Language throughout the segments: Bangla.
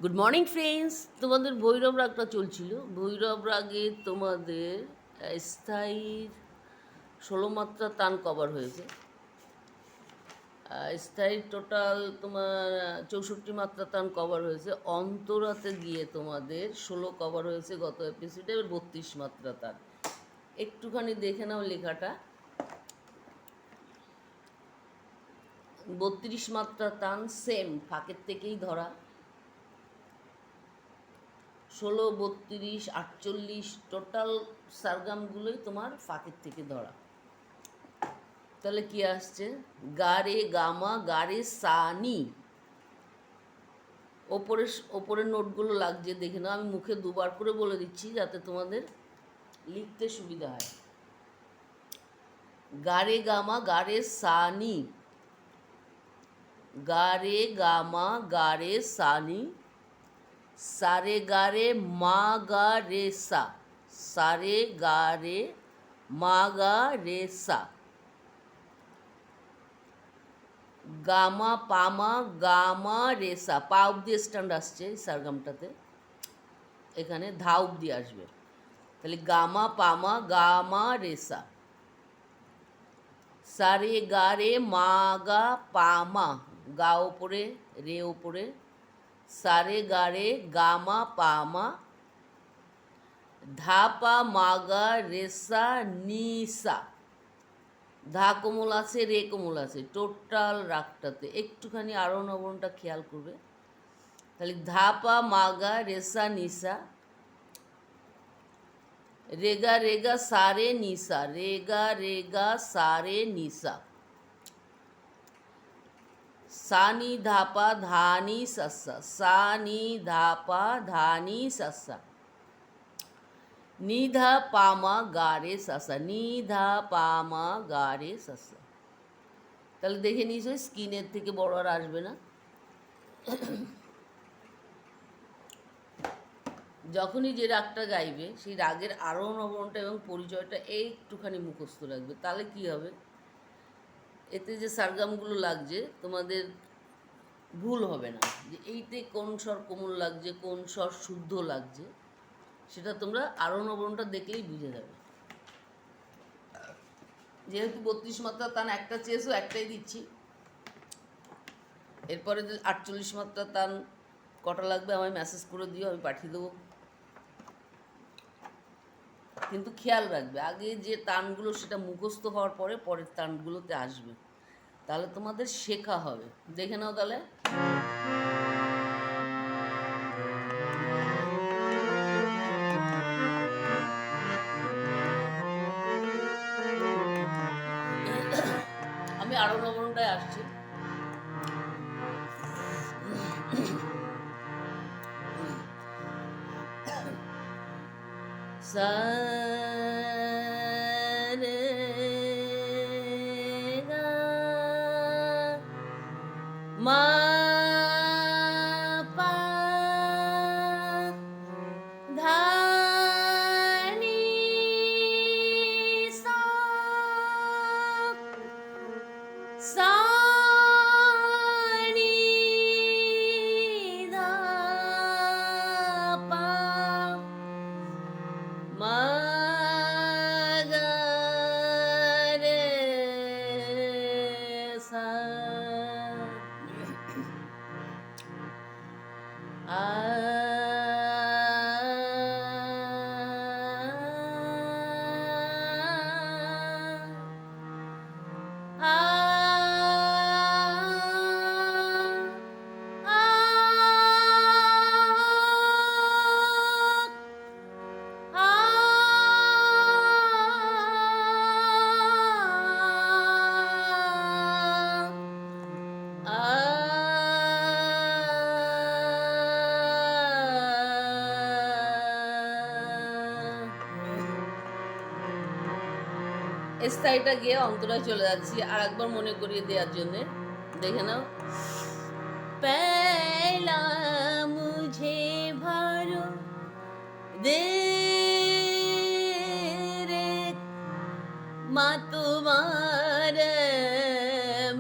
গুড মর্নিং ফ্রেন্ডস, তোমাদের ভৈরব রাগটা চলছিল। ভৈরব রাগে তোমাদের স্থায়ী 16 মাত্রা তান কভার হয়েছে। স্থায়ী টোটাল তোমার 64 মাত্রা তান কভার হয়েছে। অন্তরাতে গিয়ে তোমাদের 16 কভার হয়েছে গত এপিসোডে, 32 মাত্রা তান। একটুখানি দেখে নাও লেখাটা। 32 মাত্রা তান সেম ফাঁকের থেকেই ধরা। 16, 32, 48 টোটাল সারগামগুলোই তোমার ফাঁকের থেকে ধরা। তাহলে কি আসছে? গারে গামা গারে সানি। ওপরের নোটগুলো লাগছে, দেখে নাও। আমি মুখে দুবার করে বলে দিচ্ছি যাতে তোমাদের লিখতে সুবিধা হয়। গারে গামা গারে সানি, গারে গামা গারে সানি, সারে গারে মা গা রে সা, সারে গারে মা গা রে সা, গামা পামা গামা রেসা। পা অব্দি স্ট্যান্ড আসছে সারগামটাতে, এখানে ধা অব্দি আসবে। তাহলে গামা পামা গামা রেসা, সারে গা রে মা গা পামা, গা ওপরে রে ওপরে, সারে গা রে গামা পামা, ধা পা মা গা রেসা নিসা। ধা কোমল আছে, রে কোমল আছে টোটাল রাগটাতে। একটুখানি আরোহণ অবরোহণটা খেয়াল করবে। তাহলে ধা পা মাগা রেসা নিসা, রেগা রেগা সারে নিসা, রেগা রেগা সারে নিসা, সানি ধাপা ধানি সস্সা, সানি ধাপা ধানি সস্সা, নিধা পামা গারে সস্সা, নিধা পামা গারে সস্সা। তাহলে দেখে নিয়েছো স্কিনের থেকে বড় আর আসবে না। যখনই যে রাগটা গাইবে সেই রাগের আরোহণ অবরোহণটা এবং পরিচয়টা একটুখানি মুখস্থ রাখবে। তাহলে কি হবে, এতে যে সারগামগুলো লাগছে তোমাদের ভুল হবে না, যে এইতে কোন স্বর কোমল লাগছে কোন স্বর শুদ্ধ লাগছে, সেটা তোমরা আরোহণ অবরোহণটা দেখলেই বুঝে যাবে। যেহেতু 32 মাত্রা তান একটা চেয়েছো, একটাই দিচ্ছি। এরপরে 48 মাত্রা তান কটা লাগবে আমায় মেসেজ করে দিও, আমি পাঠিয়ে দেবো। কিন্তু খেয়াল রাখবে, আগে যে তানগুলো সেটা মুখস্থ হওয়ার পরে পরের তানগুলোতে আসবে, তাহলে তোমাদের শেখা হবে। দেখে নাও তাহলে। আমি আরো নবরণটায় আসছি। সা রে গা মা পা ধা নি সা, সা নি ধা পা মা গা রে সা, আ আ স্থায়ীটা গিয়ে অন্তরায় চলে যাচ্ছি আর একবার মনে করিয়ে দেওয়ার জন্যে। দেখে নাও। পেলা মুঝে ভরো দে রে মা তোমার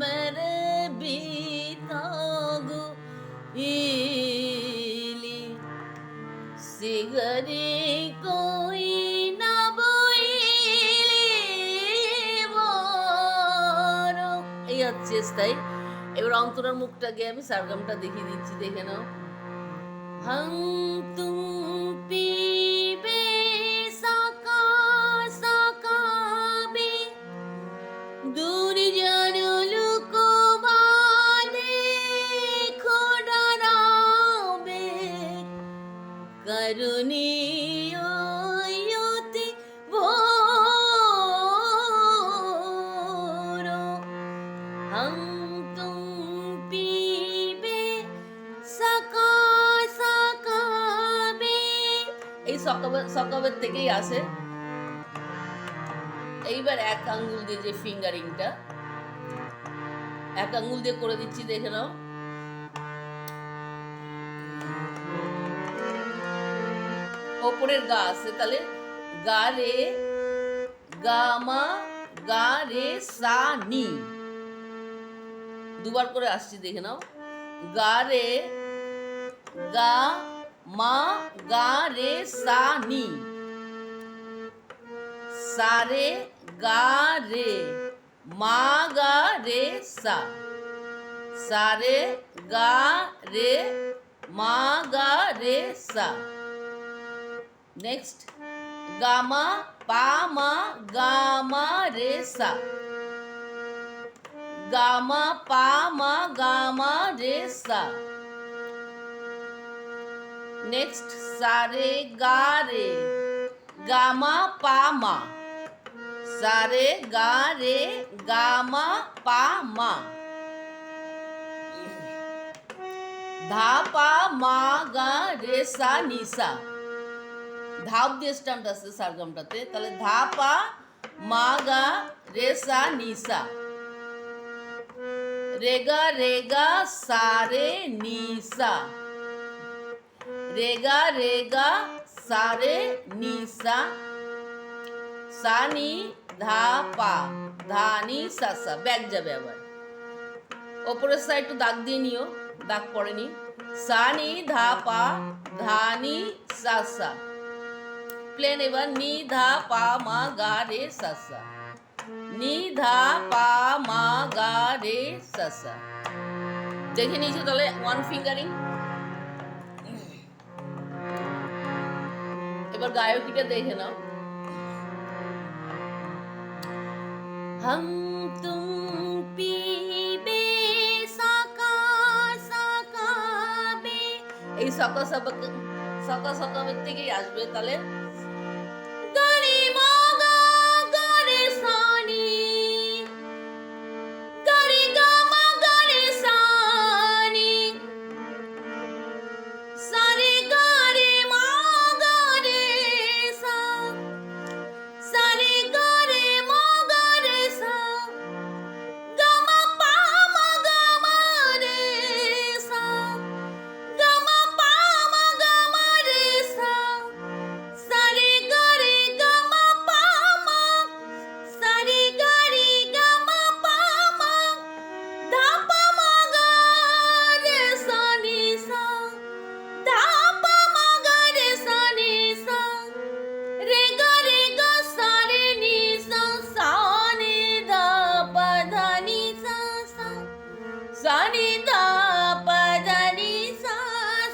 মেরে বিতাগো সিগারে কই না বইলে বড়। এই হচ্ছে তাই। এবার অন্তরার মুখটা গিয়ে আমি সারগামটা দেখিয়ে দিচ্ছি, দেখে নাও। हम तुम पीबे साका साका बे दूर जानो लुको बादे खोडराबे करुणी योते भोरो हम तुम पीबे साका এই সকাবের থেকেই আসে। এইবার এক আঙ্গুল দিয়ে যে ফিঙ্গারিংটা, এক আঙ্গুল দিয়ে করে দিচ্ছি, দেখে নাও। ওপরের গা আছে, তাহলে গা রে গা মা গা রে সা নি, দুবার করে আসছি, দেখে নাও। গা রে গা মা গা রে সা নি, সা রে গা রে মা গা রে সা, সা রে গা রে মা গা রে সা। নেক্সট গামা পা মা গামা রে সা, গামা পা মা গামা রে সা। नेक्स्ट सारे गा रे गामा पामा, सारे गा रे गामा पामा। धा पा मा गा रे सा निसा, ধাপ দিয়ে স্ট্যান্ড আছে সারগামটাতে, তাহলে ধা পা মা গা রে সা নিসা, রেগা রেগা সারে নিসা, রেগা রেগা সারে নিসা, সানি ধা পা ধানি সাসা। ব্যাক যাবে আবার, ওপরের সাইড একটু দাগ দিয়ে নিও, দাগ পড়েনি। সানি ধা পা ধানি সাসা, প্লেন। এবার নি ধা পা মা গা রে সাসা, নি ধা পা মা গা রে সাসা। দেখে নিয়েছো তাহলে ওয়ান ফিঙ্গারিং। এবার গায়কিটা দেখে নাও। हम तुम पीबे साका साका बे, এই সাকা সাকা সাকাবের থেকেই আসবে, তাহলে গারে মা গা গারে সানি, গারে গা মা গারে সানি, সারে গারে মা গারে সা, সারে গারে মা গারে সা, গামা পা মা গামা রে সা, গামা পা মা গামা রে সা, সারে গারে গামা পা মা, সারে গারে গামা পা মা, ধা পা মা গা রে সা নি সা, ধা পা মা গা রে সা নি সা, রে গা সারে নি সা, সা নি ধা পা ধা নি সা সা, সা নি ধা পা ধা নি সা,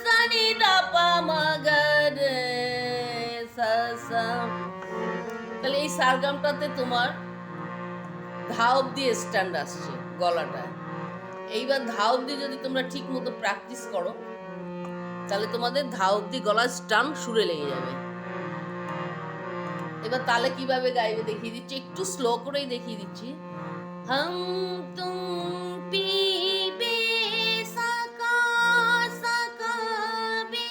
সা নি ধা পা মা গা রে সা সা। তাহলে এই সারগামটাতে তোমার ধা অব্দি স্ট্যান্ড আসছে গলাটা। এইবার ধা অব্দি যদি তোমরা ঠিক মতো প্র্যাকটিস করো, তাহলে তোমাদের ধা অব্দি গলার স্টান সুরে লেগে যাবে। এবার তাহলে কিভাবে গাইবে দেখিয়ে দিচ্ছি, একটু স্লো করেই দেখিয়ে দিচ্ছি। हम तुम पीबे साका साका बे,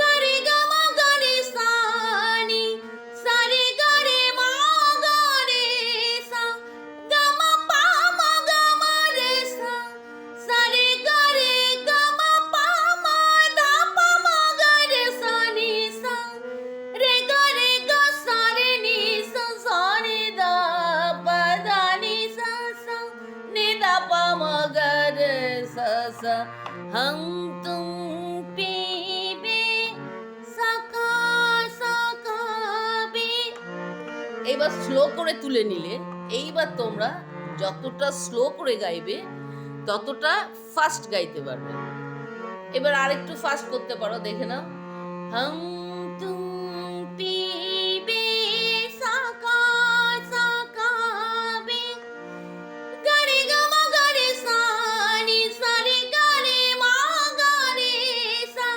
गारे गा मा गारे सानी, सारे गारे मा गारे सा, गामा पा मा गामा रे सा, सारे गारे गामा पा मा, धा पा मा गारे सा नी सा, रे गा सारे नी सा, सा नि धा पा धा नी सा सा, नि धा पा मा गा रे सा सा। हम तुम पीबे এবার স্লো করে তুলে নিলে, এইবার তোমরা যতটা স্লো করে গাইবে ততটা ফাস্ট গাইতে পারবে। এবার আরেকটু ফাস্ট করতে পারো, দেখে নাও। হম তুম পিবে সাকা সাকা বে গারে গামা গারে সা নি সা রে গারে মা গারে সা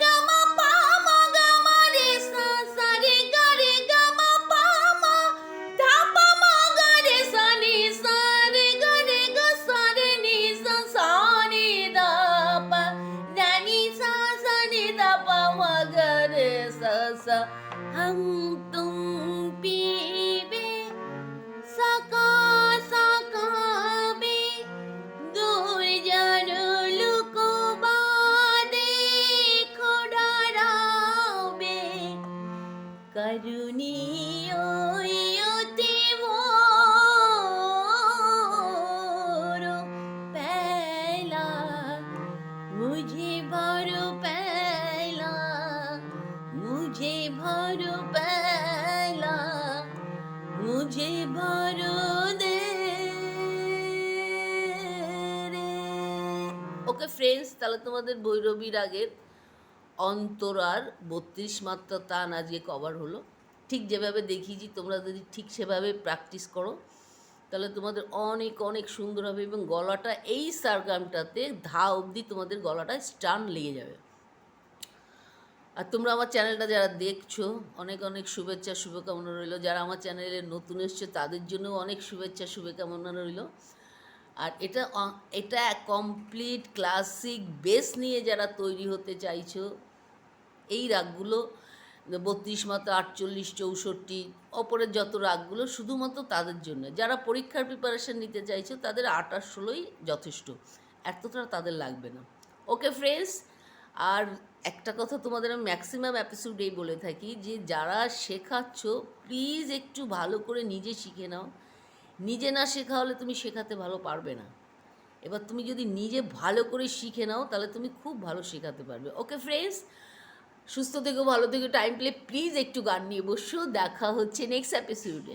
গামা পা মা গামা রে সা সা রে গারে গামা পা মা ধা পা মা গারে সা নি সা রে গারে গা সা রে নি সা সা নি দা পা দা নি সা সা নি দা পা মা গারে সা সা हम तुम पीबे सका सका बे दूर जानो लुको बादे खोड़ाराबे करुणी ओयोते मोरो पहला मुझे भरो पहला मुझे भरो पहला मुझे भरो दे रे। ওকে ফ্রেন্ডস, তাহলে তোমাদের ভৈরবী রাগের অন্তরার 32 মাত্রা তান আজকে কভার হলো। ঠিক যেভাবে দেখিয়েছি তোমরা যদি ঠিক সেভাবে প্র্যাকটিস করো তাহলে তোমাদের অনেক অনেক সুন্দর হবে, এবং গলাটা এই সারগামটাতে ধা অবধি তোমাদের গলাটা স্টান লেগে যাবে। আর তোমরা আমার চ্যানেলটা যারা দেখছো অনেক অনেক শুভেচ্ছা শুভকামনা রইল। যারা আমার চ্যানেলে নতুন এসছে তাদের জন্য অনেক শুভেচ্ছা শুভকামনা রইল। আর এটা কমপ্লিট ক্লাসিক বেস নিয়ে যারা তৈরি হতে চাইছো, এই রাগগুলো 32 মাত্রা, 48, 64, অপরের যত রাগগুলো শুধুমাত্র তাদের জন্য। যারা পরীক্ষার প্রিপারেশান নিতে চাইছো তাদের 28, 16ই যথেষ্ট, এতটা তাদের লাগবে না। ওকে ফ্রেন্ডস, আর একটা কথা তোমাদের আমি ম্যাক্সিমাম এপিসোডেই বলে থাকি যে যারা শেখাচ্ছ প্লিজ একটু ভালো করে নিজে শিখে নাও। নিজে না শেখা হলে তুমি শেখাতে ভালো পারবে না। এবার তুমি যদি নিজে ভালো করে শিখে নাও তাহলে তুমি খুব ভালো শেখাতে পারবে। ওকে ফ্রেন্ডস, সুস্থ থেকো, ভালো থেকো, টাইম পেলে প্লিজ একটু গান নিয়ে বসো। দেখা হচ্ছে নেক্সট এপিসোডে।